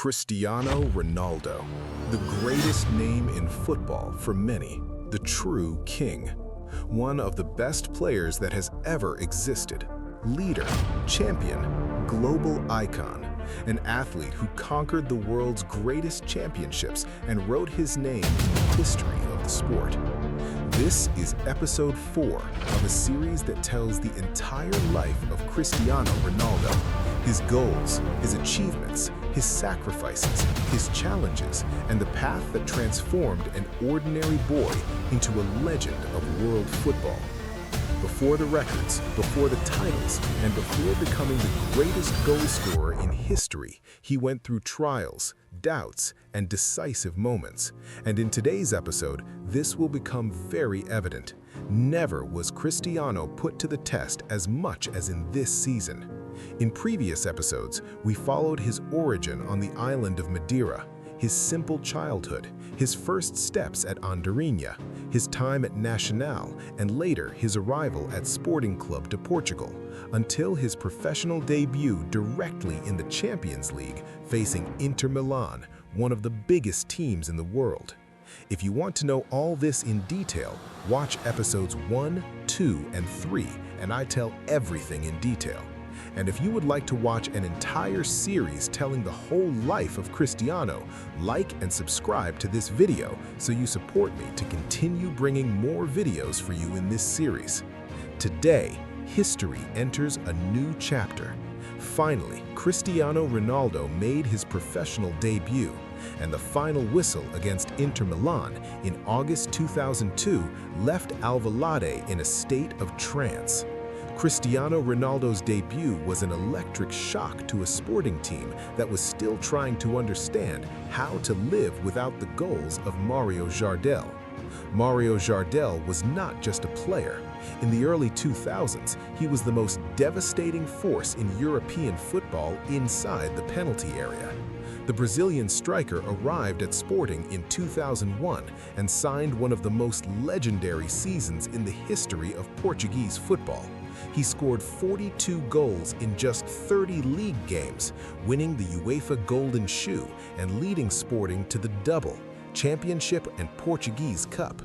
Cristiano Ronaldo, the greatest name in football for many, the true king. One of the best players that has ever existed. Leader, champion, global icon, an athlete who conquered the world's greatest championships and wrote his name in the history of the sport. This is episode 4 of a series that tells the entire life of Cristiano Ronaldo. His goals, his achievements, his sacrifices, his challenges, and the path that transformed an ordinary boy into a legend of world football. Before the records, before the titles, and before becoming the greatest goal scorer in history, he went through trials, doubts, and decisive moments. And in today's episode, this will become very evident. Never was Cristiano put to the test as much as in this season. In previous episodes, we followed his origin on the island of Madeira, his simple childhood, his first steps at Andorinha, his time at Nacional, and later his arrival at Sporting Club de Portugal, until his professional debut directly in the Champions League, facing Inter Milan, one of the biggest teams in the world. If you want to know all this in detail, watch episodes 1, 2, and 3, and I tell everything in detail. And if you would like to watch an entire series telling the whole life of Cristiano, like and subscribe to this video so you support me to continue bringing more videos for you in this series. Today, history enters a new chapter. Finally, Cristiano Ronaldo made his professional debut, and the final whistle against Inter Milan in August 2002 left Alvalade in a state of trance. Cristiano Ronaldo's debut was an electric shock to a sporting team that was still trying to understand how to live without the goals of Mario Jardel. Mario Jardel was not just a player. In the early 2000s, he was the most devastating force in European football inside the penalty area. The Brazilian striker arrived at Sporting in 2001 and signed one of the most legendary seasons in the history of Portuguese football. He scored 42 goals in just 30 league games, winning the UEFA Golden Shoe and leading Sporting to the double, Championship and Portuguese Cup.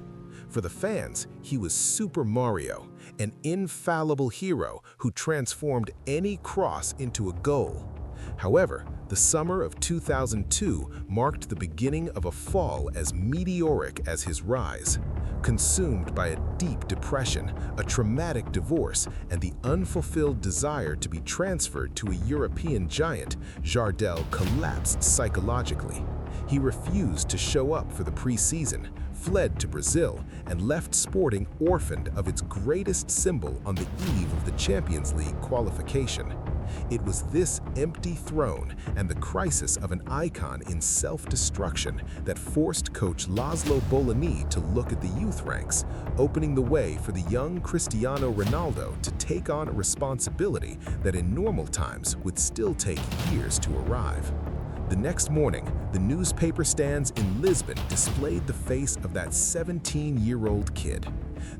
For the fans, he was Super Mario, an infallible hero who transformed any cross into a goal. However, the summer of 2002 marked the beginning of a fall as meteoric as his rise. Consumed by a deep depression, a traumatic divorce, and the unfulfilled desire to be transferred to a European giant, Jardel collapsed psychologically. He refused to show up for the preseason, fled to Brazil, and left Sporting orphaned of its greatest symbol on the eve of the Champions League qualification. It was this empty throne and the crisis of an icon in self-destruction that forced coach Laszlo Bologna to look at the youth ranks, opening the way for the young Cristiano Ronaldo to take on a responsibility that in normal times would still take years to arrive. The next morning, the newspaper stands in Lisbon displayed the face of that 17-year-old kid.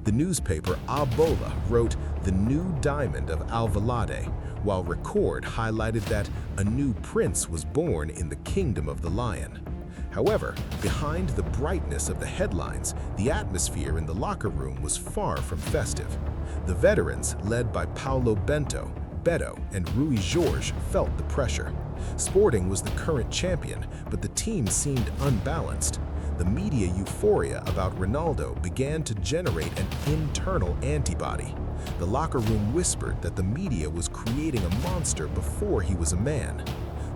The newspaper A Bola wrote "The New Diamond of Alvalade," while Record highlighted that a new prince was born in the kingdom of the lion. However, behind the brightness of the headlines, the atmosphere in the locker room was far from festive. The veterans, led by Paulo Bento, Beto, and Rui Jorge, felt the pressure. Sporting was the current champion, but the team seemed unbalanced. The media euphoria about Ronaldo began to generate an internal antibody. The locker room whispered that the media was creating a monster before he was a man.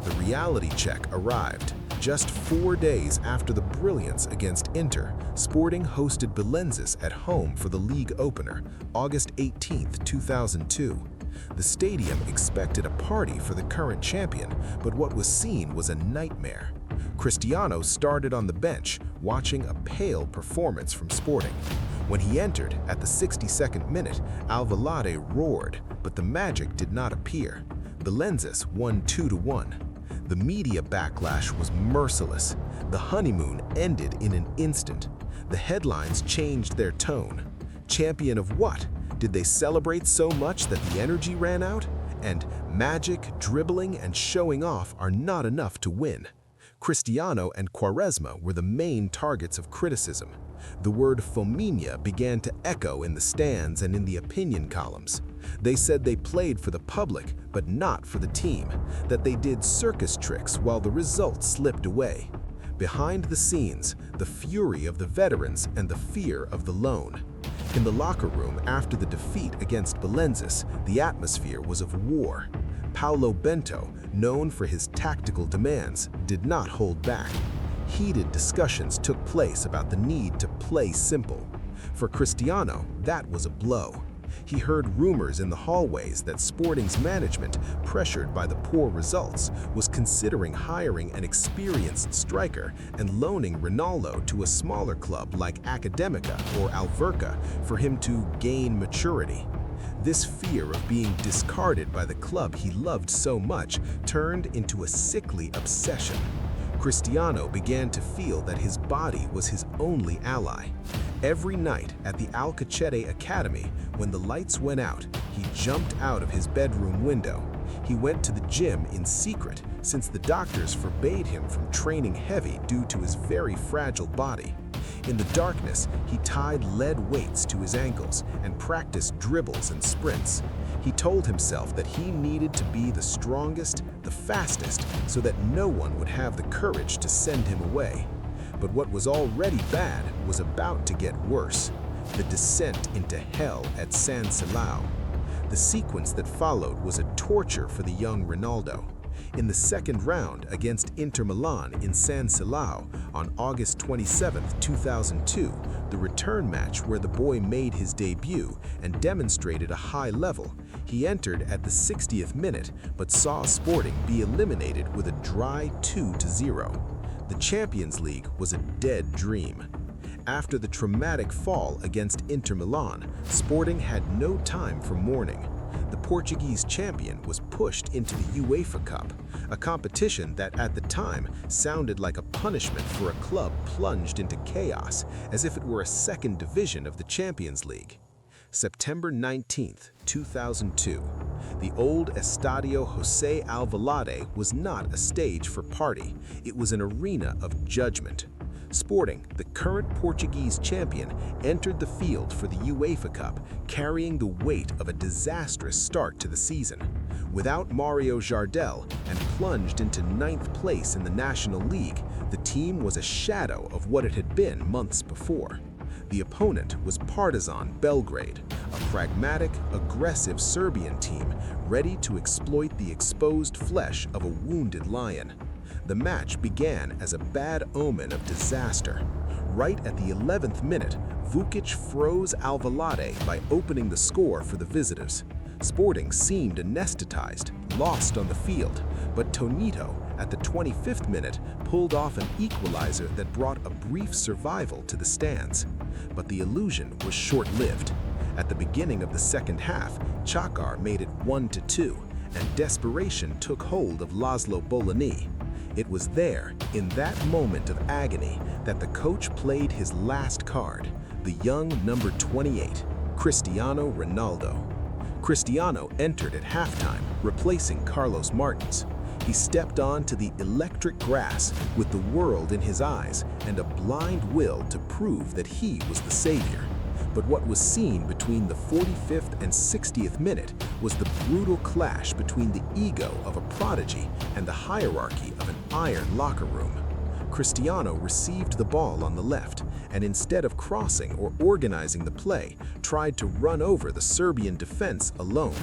The reality check arrived. Just 4 days after the brilliance against Inter, Sporting hosted Belenenses at home for the league opener, August 18, 2002. The stadium expected a party for the current champion, but what was seen was a nightmare. Cristiano started on the bench, watching a pale performance from Sporting. When he entered at the 62nd minute, Alvalade roared, but the magic did not appear. Belenenses won 2-1. The media backlash was merciless. The honeymoon ended in an instant. The headlines changed their tone. Champion of what? Did they celebrate so much that the energy ran out? And magic, dribbling, and showing off are not enough to win. Cristiano and Quaresma were the main targets of criticism. The word fominia began to echo in the stands and in the opinion columns. They said they played for the public, but not for the team, that they did circus tricks while the results slipped away. Behind the scenes, the fury of the veterans and the fear of the lone. In the locker room after the defeat against Belenenses, the atmosphere was of war. Paulo Bento, known for his tactical demands, did not hold back. Heated discussions took place about the need to play simple. For Cristiano, that was a blow. He heard rumors in the hallways that Sporting's management, pressured by the poor results, was considering hiring an experienced striker and loaning Ronaldo to a smaller club like Academica or Alverca for him to gain maturity. This fear of being discarded by the club he loved so much turned into a sickly obsession. Cristiano began to feel that his body was his only ally. Every night at the Alcachete Academy, when the lights went out, he jumped out of his bedroom window. He went to the gym in secret since the doctors forbade him from training heavy due to his very fragile body. In the darkness, he tied lead weights to his ankles and practiced dribbles and sprints. He told himself that he needed to be the strongest, the fastest, so that no one would have the courage to send him away. But what was already bad was about to get worse: the descent into hell at San Silao. The sequence that followed was a torture for the young Ronaldo. In the second round against Inter Milan in San Silao on August 27, 2002, the return match where the boy made his debut and demonstrated a high level, he entered at the 60th minute but saw Sporting be eliminated with a dry 2-0. The Champions League was a dead dream. After the traumatic fall against Inter Milan, Sporting had no time for mourning. The Portuguese champion was pushed into the UEFA Cup, a competition that at the time sounded like a punishment for a club plunged into chaos, as if it were a second division of the Champions League. September 19, 2002. The old Estadio José Alvalade was not a stage for party, it was an arena of judgment. Sporting, the current Portuguese champion, entered the field for the UEFA Cup, carrying the weight of a disastrous start to the season. Without Mario Jardel and plunged into 9th place in the National League, the team was a shadow of what it had been months before. The opponent was Partizan Belgrade, a pragmatic, aggressive Serbian team ready to exploit the exposed flesh of a wounded lion. The match began as a bad omen of disaster. Right at the 11th minute, Vukic froze Alvalade by opening the score for the visitors. Sporting seemed anesthetized, lost on the field, but Tonito, at the 25th minute, pulled off an equalizer that brought a brief survival to the stands. But the illusion was short-lived. At the beginning of the second half, Chakar made it 1-2, and desperation took hold of Laszlo Bologna. It was there, in that moment of agony, that the coach played his last card, the young number 28, Cristiano Ronaldo. Cristiano entered at halftime, replacing Carlos Martins. He stepped onto the electric grass with the world in his eyes and a blind will to prove that he was the savior. But what was seen between the 45th and 60th minute was the brutal clash between the ego of a prodigy and the hierarchy of an iron locker room. Cristiano received the ball on the left, and instead of crossing or organizing the play, tried to run over the Serbian defense alone.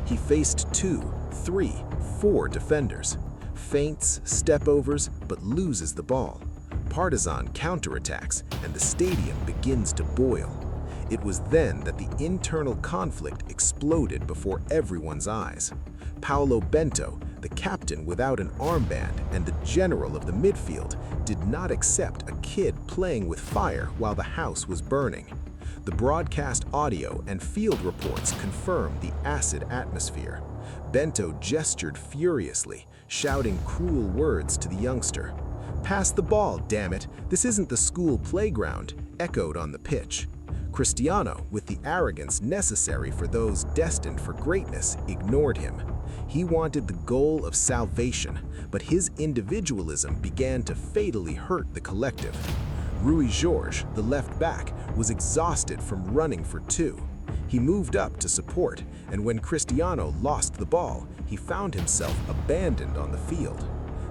He faced 2, 3, 4 defenders, feints, step-overs, but loses the ball. Partizan counterattacks, and the stadium begins to boil. It was then that the internal conflict exploded before everyone's eyes. Paulo Bento, the captain without an armband and the general of the midfield, did not accept a kid playing with fire while the house was burning. The broadcast audio and field reports confirmed the acid atmosphere. Bento gestured furiously, shouting cruel words to the youngster. "Pass the ball, damn it! This isn't the school playground," echoed on the pitch. Cristiano, with the arrogance necessary for those destined for greatness, ignored him. He wanted the goal of salvation, but his individualism began to fatally hurt the collective. Rui Jorge, the left back, was exhausted from running for two. He moved up to support, and when Cristiano lost the ball, he found himself abandoned on the field.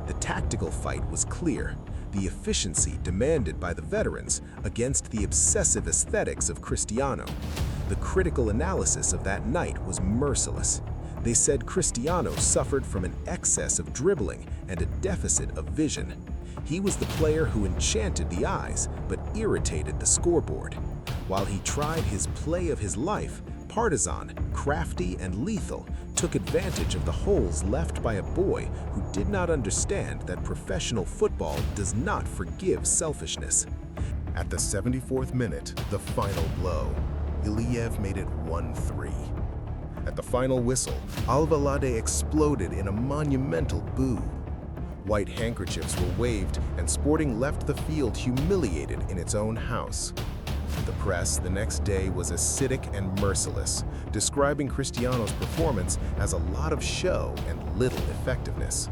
The tactical fight was clear, the efficiency demanded by the veterans against the obsessive aesthetics of Cristiano. The critical analysis of that night was merciless. They said Cristiano suffered from an excess of dribbling and a deficit of vision. He was the player who enchanted the eyes but irritated the scoreboard. While he tried his play of his life, partisan, crafty, and lethal, took advantage of the holes left by a boy who did not understand that professional football does not forgive selfishness. At the 74th minute, the final blow, Iliev made it 1-3. At the final whistle, Alvalade exploded in a monumental boo. White handkerchiefs were waved, and Sporting left the field humiliated in its own house. The press the next day was acidic and merciless, describing Cristiano's performance as a lot of show and little effectiveness.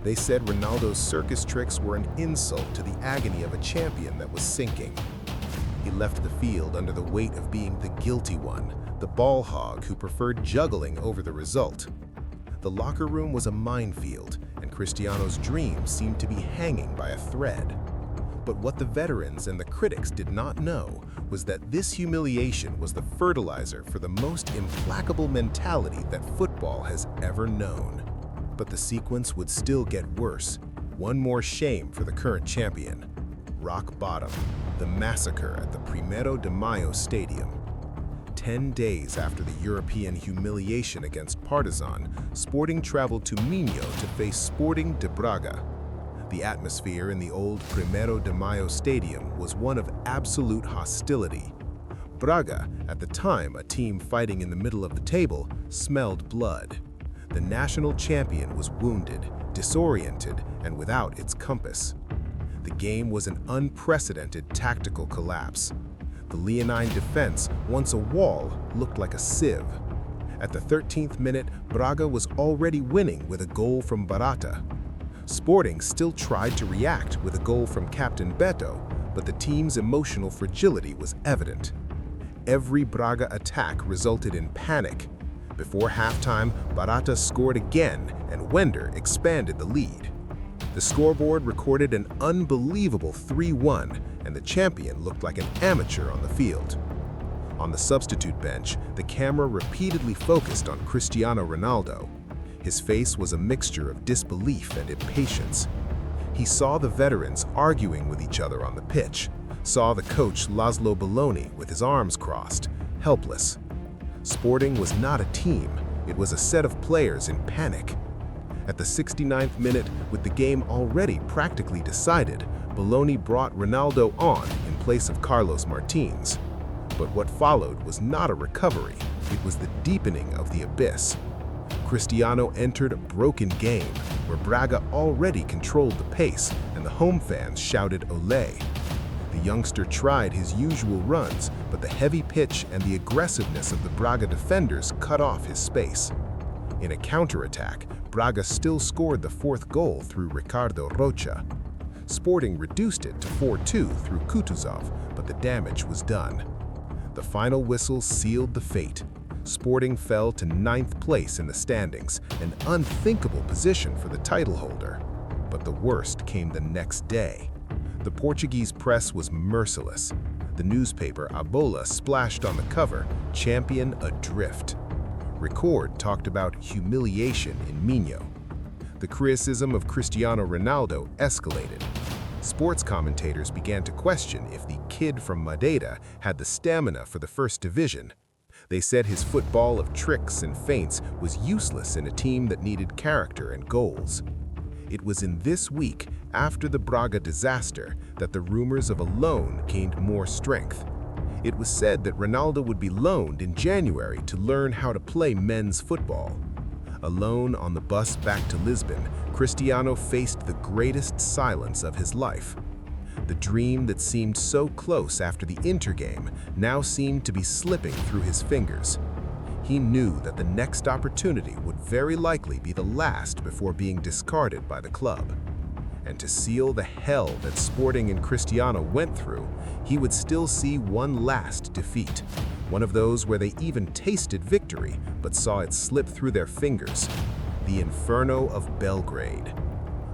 They said Ronaldo's circus tricks were an insult to the agony of a champion that was sinking. He left the field under the weight of being the guilty one, the ball hog who preferred juggling over the result. The locker room was a minefield, and Cristiano's dream seemed to be hanging by a thread. But what the veterans and the critics did not know was that this humiliation was the fertilizer for the most implacable mentality that football has ever known. But the sequence would still get worse. One more shame for the current champion. Rock bottom, the massacre at the Primero de Mayo Stadium. 10 days after the European humiliation against Partizan, Sporting traveled to Minho to face Sporting de Braga. The atmosphere in the old Primero de Mayo Stadium was one of absolute hostility. Braga, at the time a team fighting in the middle of the table, smelled blood. The national champion was wounded, disoriented, and without its compass. The game was an unprecedented tactical collapse. The Leonine defense, once a wall, looked like a sieve. At the 13th minute, Braga was already winning with a goal from Barata. Sporting still tried to react with a goal from Captain Beto, but the team's emotional fragility was evident. Every Braga attack resulted in panic. Before halftime, Barata scored again, and Wender expanded the lead. The scoreboard recorded an unbelievable 3-1, and the champion looked like an amateur on the field. On the substitute bench, the camera repeatedly focused on Cristiano Ronaldo. His face was a mixture of disbelief and impatience. He saw the veterans arguing with each other on the pitch, saw the coach Laszlo Belloni with his arms crossed, helpless. Sporting was not a team, it was a set of players in panic. At the 69th minute, with the game already practically decided, Belloni brought Ronaldo on in place of Carlos Martins. But what followed was not a recovery, it was the deepening of the abyss. Cristiano entered a broken game, where Braga already controlled the pace and the home fans shouted "Olé." The youngster tried his usual runs, but the heavy pitch and the aggressiveness of the Braga defenders cut off his space. In a counterattack, Braga still scored the fourth goal through Ricardo Rocha. Sporting reduced it to 4-2 through Kutuzov, but the damage was done. The final whistle sealed the fate. Sporting fell to 9th place in the standings, an unthinkable position for the title holder. But the worst came the next day. The Portuguese press was merciless. The newspaper A Bola splashed on the cover, "Champion adrift." Record talked about humiliation in Minho. The criticism of Cristiano Ronaldo escalated. Sports commentators began to question if the kid from Madeira had the stamina for the first division. They said his football of tricks and feints was useless in a team that needed character and goals. It was in this week, after the Braga disaster, that the rumors of a loan gained more strength. It was said that Ronaldo would be loaned in January to learn how to play men's football. Alone on the bus back to Lisbon, Cristiano faced the greatest silence of his life. The dream that seemed so close after the Inter game now seemed to be slipping through his fingers. He knew that the next opportunity would very likely be the last before being discarded by the club. And to seal the hell that Sporting and Cristiano went through, he would still see one last defeat. One of those where they even tasted victory, but saw it slip through their fingers. The Inferno of Belgrade.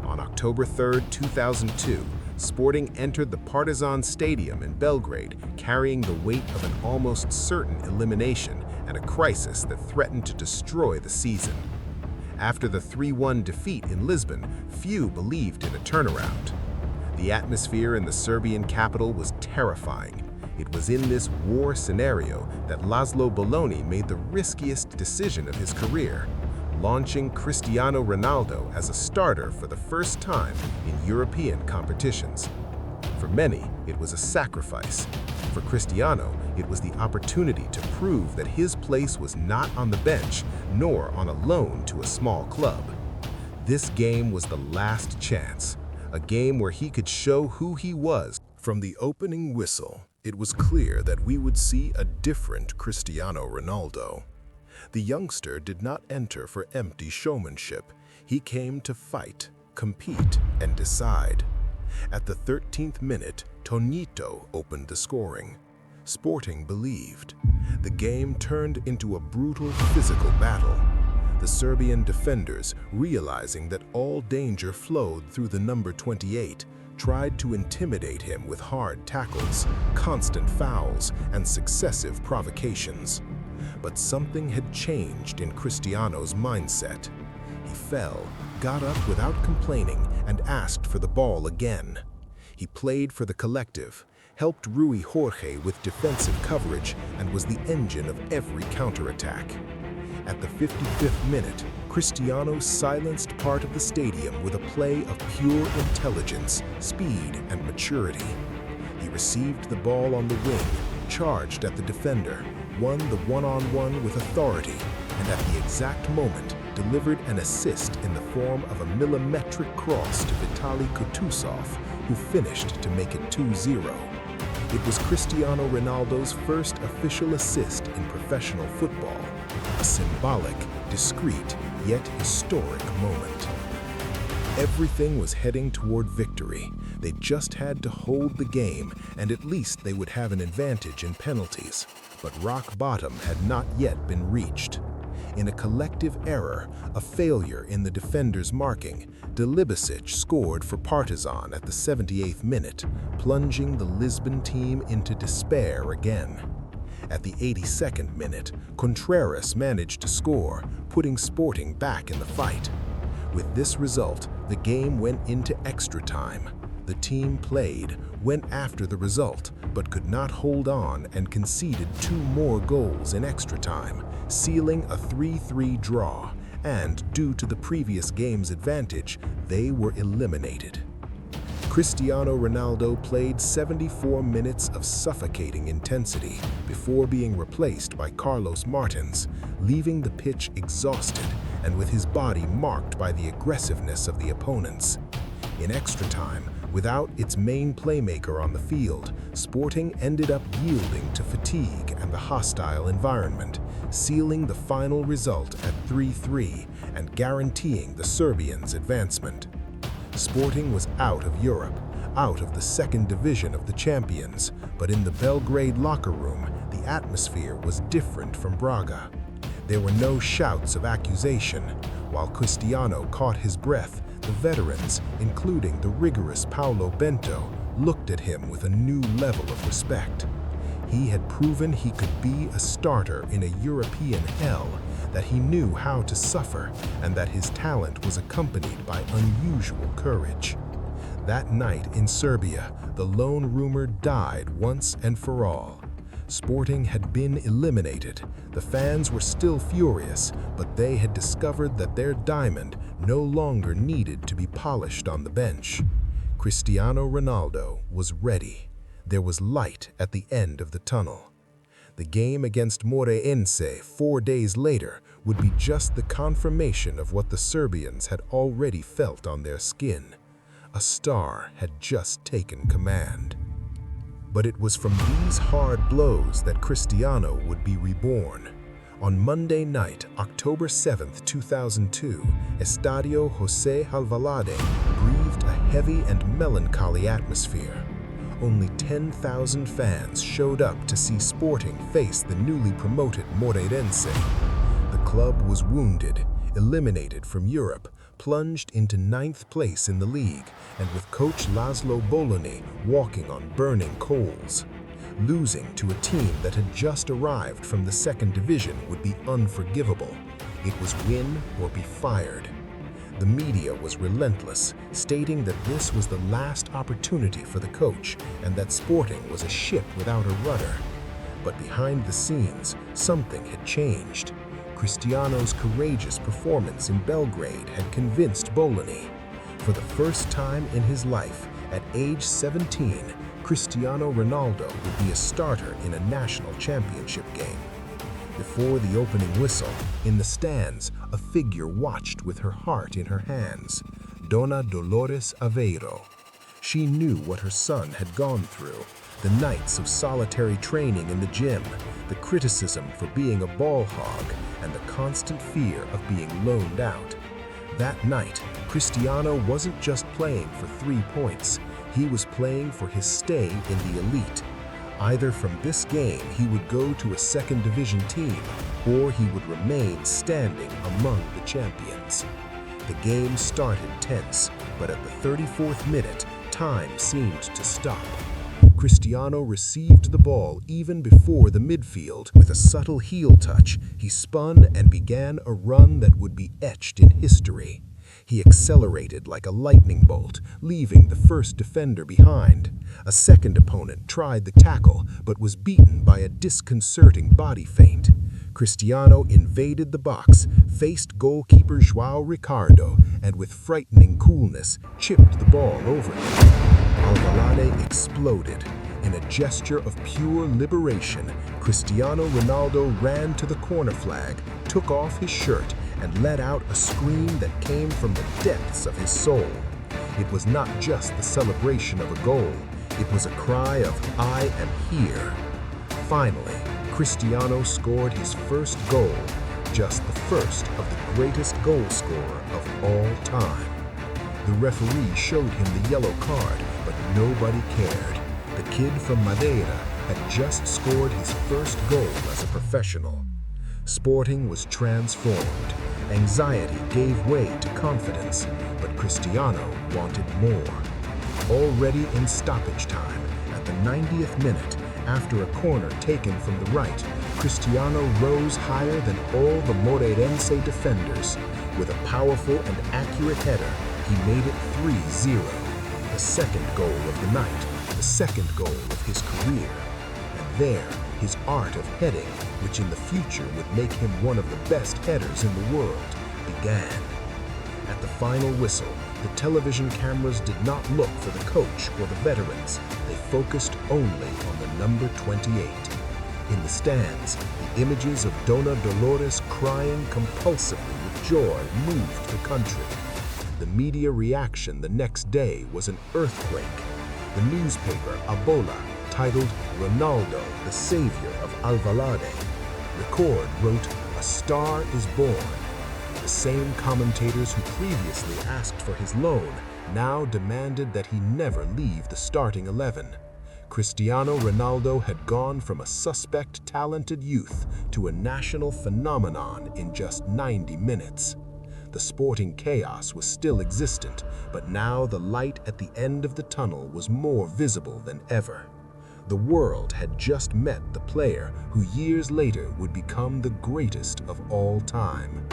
On October 3, 2002, Sporting entered the Partizan Stadium in Belgrade, carrying the weight of an almost certain elimination and a crisis that threatened to destroy the season. After the 3-1 defeat in Lisbon, few believed in a turnaround. The atmosphere in the Serbian capital was terrifying. It was in this war scenario that Laszlo Bologna made the riskiest decision of his career, launching Cristiano Ronaldo as a starter for the first time in European competitions. For many, it was a sacrifice. For Cristiano, it was the opportunity to prove that his place was not on the bench, nor on a loan to a small club. This game was the last chance, a game where he could show who he was. From the opening whistle, it was clear that we would see a different Cristiano Ronaldo. The youngster did not enter for empty showmanship. He came to fight, compete, and decide. At the 13th minute, Tonito opened the scoring. Sporting believed. The game turned into a brutal physical battle. The Serbian defenders, realizing that all danger flowed through the number 28, tried to intimidate him with hard tackles, constant fouls, and successive provocations. But something had changed in Cristiano's mindset. He fell, got up without complaining, and asked for the ball again. He played for the collective, helped Rui Jorge with defensive coverage, and was the engine of every counterattack. At the 55th minute, Cristiano silenced part of the stadium with a play of pure intelligence, speed, and maturity. He received the ball on the wing, charged at the defender, won the one-on-one with authority, and at the exact moment delivered an assist in the form of a millimetric cross to Vitaly Kutusov, who finished to make it 2-0. It was Cristiano Ronaldo's first official assist in professional football, a symbolic, discreet, yet historic moment. Everything was heading toward victory. They just had to hold the game, and at least they would have an advantage in penalties. But rock bottom had not yet been reached. In a collective error, a failure in the defender's marking, Delibasic scored for Partizan at the 78th minute, plunging the Lisbon team into despair again. At the 82nd minute, Contreras managed to score, putting Sporting back in the fight. With this result, the game went into extra time. The team played, went after the result, but could not hold on and conceded 2 more goals in extra time, sealing a 3-3 draw, and due to the previous game's advantage, they were eliminated. Cristiano Ronaldo played 74 minutes of suffocating intensity before being replaced by Carlos Martins, leaving the pitch exhausted and with his body marked by the aggressiveness of the opponents. In extra time, without its main playmaker on the field, Sporting ended up yielding to fatigue and the hostile environment, sealing the final result at 3-3 and guaranteeing the Serbians' advancement. Sporting was out of Europe, out of the second division of the champions, but in the Belgrade locker room, the atmosphere was different from Braga. There were no shouts of accusation. While Cristiano caught his breath, the veterans, including the rigorous Paulo Bento, looked at him with a new level of respect. He had proven he could be a starter in a European hell, that he knew how to suffer, and that his talent was accompanied by unusual courage. That night in Serbia, the lone rumor died once and for all. Sporting had been eliminated. The fans were still furious, but they had discovered that their diamond no longer needed to be polished on the bench. Cristiano Ronaldo was ready. There was light at the end of the tunnel. The game against Moreirense 4 days later would be just the confirmation of what the Serbians had already felt on their skin. A star had just taken command. But it was from these hard blows that Cristiano would be reborn. On Monday night, October 7, 2002, Estadio José Alvalade breathed a heavy and melancholy atmosphere. Only 10,000 fans showed up to see Sporting face the newly promoted Moreirense. The club was wounded, eliminated from Europe, plunged into 9th place in the league, and with coach Laszlo Bologna walking on burning coals. Losing to a team that had just arrived from the 2nd division would be unforgivable. It was win or be fired. The media was relentless, stating that this was the last opportunity for the coach and that Sporting was a ship without a rudder. But behind the scenes, something had changed. Cristiano's courageous performance in Belgrade had convinced Bologna. For the first time in his life, at age 17, Cristiano Ronaldo would be a starter in a national championship game. Before the opening whistle, in the stands, a figure watched with her heart in her hands, Dona Dolores Aveiro. She knew what her son had gone through, the nights of solitary training in the gym, the criticism for being a ball hog, and the constant fear of being loaned out. That night, Cristiano wasn't just playing for 3 points. He was playing for his stay in the elite. Either from this game he would go to a 2nd division team, or he would remain standing among the champions. The game started tense, but at the 34th minute, time seemed to stop. Cristiano received the ball even before the midfield. With a subtle heel touch, he spun and began a run that would be etched in history. He accelerated like a lightning bolt, leaving the first defender behind. A second opponent tried the tackle, but was beaten by a disconcerting body feint. Cristiano invaded the box, faced goalkeeper João Ricardo, and with frightening coolness, chipped the ball over him. Alvalade exploded. In a gesture of pure liberation, Cristiano Ronaldo ran to the corner flag, took off his shirt, and let out a scream that came from the depths of his soul. It was not just the celebration of a goal, it was a cry of, "I am here." Finally, Cristiano scored his first goal, just the first of the greatest goal scorer of all time. The referee showed him the yellow card, but nobody cared. The kid from Madeira had just scored his first goal as a professional. Sporting was transformed. Anxiety gave way to confidence, but Cristiano wanted more. Already in stoppage time, at the 90th minute, after a corner taken from the right, Cristiano rose higher than all the Moreirense defenders. With a powerful and accurate header, he made it 3-0. The second goal of the night, the second goal of his career. And there, his art of heading, which in the future would make him one of the best headers in the world, began. At the final whistle, the television cameras did not look for the coach or the veterans. They focused only on the number 28. In the stands, the images of Dona Dolores crying compulsively with joy moved the country. The media reaction the next day was an earthquake. The newspaper A Bola titled "Ronaldo, the Savior of Alvalade." Record wrote, "A star is born." The same commentators who previously asked for his loan now demanded that he never leave the starting 11. Cristiano Ronaldo had gone from a suspect talented youth to a national phenomenon in just 90 minutes. The sporting chaos was still existent, but now the light at the end of the tunnel was more visible than ever. The world had just met the player who years later would become the greatest of all time.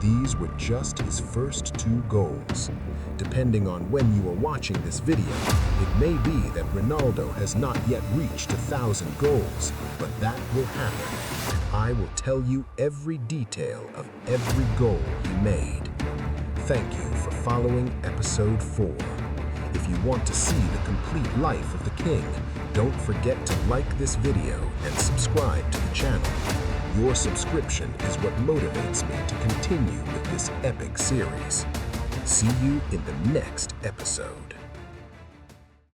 These were just his first 2 goals. Depending on when you are watching this video, it may be that Ronaldo has not yet reached 1,000 goals, but that will happen. I will tell you every detail of every goal he made. Thank you for following episode 4. If you want to see the complete life of the king, don't forget to like this video and subscribe to the channel. Your subscription is what motivates me to continue with this epic series. See you in the next episode.